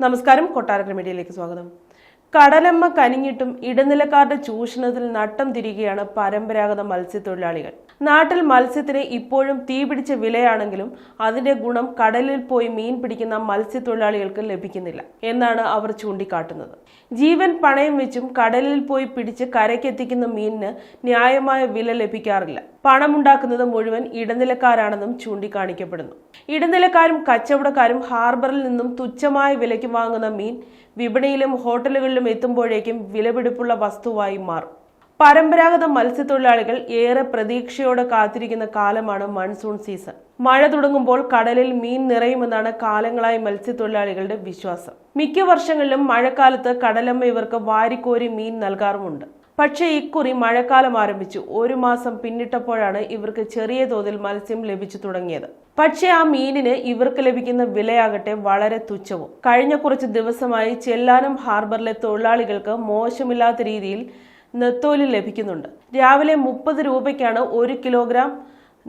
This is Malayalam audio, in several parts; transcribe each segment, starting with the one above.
നമസ്കാരം, കൊട്ടാരക്കര മീഡിയയിലേക്ക് സ്വാഗതം. കടലമ്മ കനിഞ്ഞിട്ടും ഇടനിലക്കാരുടെ ചൂഷണത്തിൽ നട്ടം തിരികെയാണ് പരമ്പരാഗത മത്സ്യത്തൊഴിലാളികൾ. നാട്ടിൽ മത്സ്യത്തിന് ഇപ്പോഴും തീപിടിച്ച വിലയാണെങ്കിലും അതിന്റെ ഗുണം കടലിൽ പോയി മീൻ പിടിക്കുന്ന മത്സ്യത്തൊഴിലാളികൾക്ക് ലഭിക്കുന്നില്ല എന്നാണ് അവർ ചൂണ്ടിക്കാട്ടുന്നത്. ജീവൻ പണയം വെച്ചും കടലിൽ പോയി പിടിച്ച് കരയ്ക്കെത്തിക്കുന്ന മീനിന് ന്യായമായ വില ലഭിക്കാറില്ല. പണമുണ്ടാക്കുന്നത് മുഴുവൻ ഇടനിലക്കാരാണെന്നും ചൂണ്ടിക്കാണിക്കപ്പെടുന്നു. ഇടനിലക്കാരും കച്ചവടക്കാരും ഹാർബറിൽ നിന്നും തുച്ഛമായ വിലയ്ക്ക് വാങ്ങുന്ന മീൻ വിപണിയിലും ഹോട്ടലുകളിലും എത്തുമ്പോഴേക്കും വിലപിടിപ്പുള്ള വസ്തുവായി മാറും. പരമ്പരാഗത മത്സ്യത്തൊഴിലാളികൾ ഏറെ പ്രതീക്ഷയോടെ കാത്തിരിക്കുന്ന കാലമാണ് മൺസൂൺ സീസൺ. മഴ തുടങ്ങുമ്പോൾ കടലിൽ മീൻ നിറയുമെന്നാണ് കാലങ്ങളായി മത്സ്യത്തൊഴിലാളികളുടെ വിശ്വാസം. മിക്ക വർഷങ്ങളിലും മഴക്കാലത്ത് കടലമ്മ ഇവർക്ക് വാരിക്കോരി മീൻ നൽകാറുമുണ്ട്. പക്ഷേ ഇക്കുറി മഴക്കാലം ആരംഭിച്ചു. 1 മാസം പിന്നിട്ടപ്പോഴാണ് ഇവർക്ക് ചെറിയ തോതിൽ മത്സ്യം ലഭിച്ചു തുടങ്ങിയത്. പക്ഷേ ആ മീനിന് ഇവർക്ക് ലഭിക്കുന്ന വിലയാകട്ടെ വളരെ തുച്ഛവും. കഴിഞ്ഞ കുറച്ച് ദിവസമായി ചെല്ലാനം ഹാർബറിലെ തൊഴിലാളികൾക്ക് മോശമില്ലാത്ത രീതിയിൽ നെത്തോലി ലഭിക്കുന്നുണ്ട്. രാവിലെ 30 രൂപയ്ക്കാണ് 1 കിലോഗ്രാം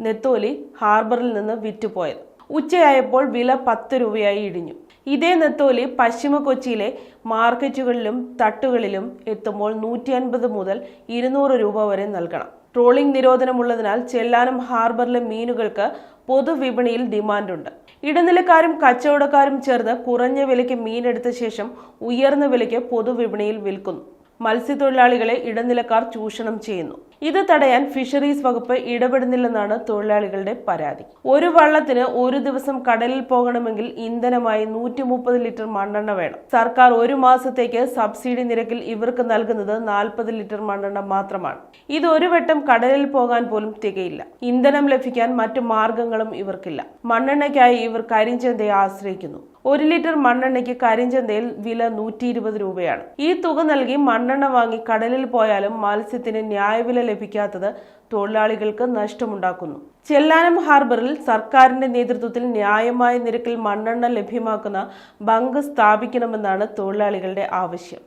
നെത്തോലി ഹാർബറിൽ നിന്ന് വിറ്റുപോയത്. ഉച്ചയായപ്പോൾ വില 10 രൂപയായി ഇടിഞ്ഞു. ഇതേ നെത്തോലി പശ്ചിമ കൊച്ചിയിലെ മാർക്കറ്റുകളിലും തട്ടുകളിലും എത്തുമ്പോൾ 150 മുതൽ 200 രൂപ വരെ നൽകണം. ട്രോളിംഗ് നിരോധനമുള്ളതിനാൽ ചെല്ലാനം ഹാർബറിലെ മീനുകൾക്ക് പൊതുവിപണിയിൽ ഡിമാൻഡുണ്ട്. ഇടനിലക്കാരും കച്ചവടക്കാരും ചേർന്ന് കുറഞ്ഞ വിലയ്ക്ക് മീനെടുത്ത ശേഷം ഉയർന്ന വിലയ്ക്ക് പൊതുവിപണിയിൽ വിൽക്കുന്നു. മത്സ്യത്തൊഴിലാളികളെ ഇടനിലക്കാർ ചൂഷണം ചെയ്യുന്നു. ഇത് തടയാൻ ഫിഷറീസ് വകുപ്പ് ഇടപെടുന്നില്ലെന്നാണ് തൊഴിലാളികളുടെ പരാതി. ഒരു വള്ളത്തിന് ഒരു ദിവസം കടലിൽ പോകണമെങ്കിൽ ഇന്ധനമായി 130 ലിറ്റർ മണ്ണെണ്ണ വേണം. സർക്കാർ 1 മാസത്തേക്ക് സബ്സിഡി നിരക്കിൽ ഇവർക്ക് നൽകുന്നത് 40 ലിറ്റർ മണ്ണെണ്ണ മാത്രമാണ്. ഇത് ഒരു വട്ടം കടലിൽ പോകാൻ പോലും തികയില്ല. ഇന്ധനം ലഭിക്കാൻ മറ്റു മാർഗങ്ങളും ഇവർക്കില്ല. മണ്ണെണ്ണയ്ക്കായി ഇവർ കരിഞ്ചന്തയെ ആശ്രയിക്കുന്നു. 1 ലിറ്റർ മണ്ണെണ്ണയ്ക്ക് കരിഞ്ചന്തയിൽ വില 120 രൂപയാണ്. ഈ തുക നൽകി മണ്ണെണ്ണ വാങ്ങി കടലിൽ പോയാലും മത്സ്യത്തിന് ന്യായവില ലഭിക്കാത്തത് തൊഴിലാളികൾക്ക് നഷ്ടമുണ്ടാക്കുന്നു. ചെല്ലാനം ഹാർബറിൽ സർക്കാരിന്റെ നേതൃത്വത്തിൽ ന്യായമായ നിരക്കിൽ മണ്ണെണ്ണ ലഭ്യമാക്കുന്ന ബങ്ക് സ്ഥാപിക്കണമെന്നാണ് തൊഴിലാളികളുടെ ആവശ്യം.